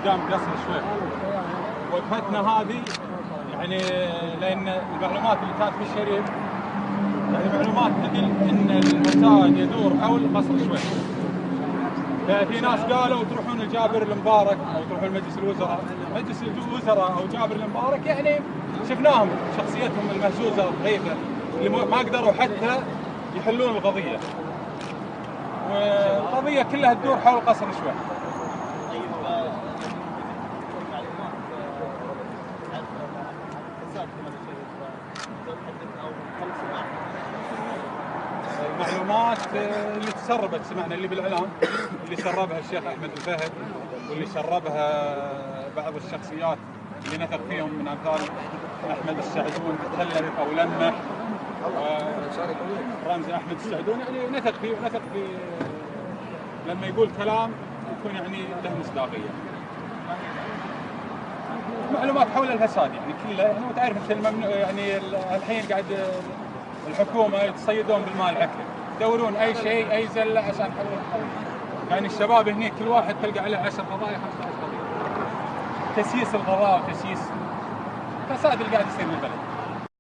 قدام قصر شويخ. وقفتنا هذه يعني لان المعلومات اللي كانت في الشريف يعني معلومات تدل ان الفساد يدور حول قصر شويخ. ففي ناس قالوا تروحون لجابر المبارك او تروحون مجلس الوزراء، مجلس الوزراء او جابر المبارك يعني شفناهم شخصيتهم المهزوزه الضعيفه اللي ما قدروا حتى يحلون القضيه. والقضيه كلها تدور حول قصر شويخ. المعلومات اللي تسربت سمعنا اللي بالاعلام اللي سربها الشيخ احمد الفهد واللي سربها بعض الشخصيات اللي نثق فيهم من امثال احمد السعدون تكلم او لمح رمزي احمد السعدون يعني نثق فيه ونثق في لما يقول كلام يكون يعني له مصداقيه. معلومات حول الفساد يعني كلها يعني وتعرف انت الممنوع يعني الحين قاعد الحكومه يتصيدون بالمال العكري، يدورون اي شيء اي زله عشان حل القضيه. يعني الشباب هني كل واحد تلقى عليه 10 قضايا 15 قضيه. تسييس القضاء وتسييس الفساد اللي قاعد يصير بالبلد.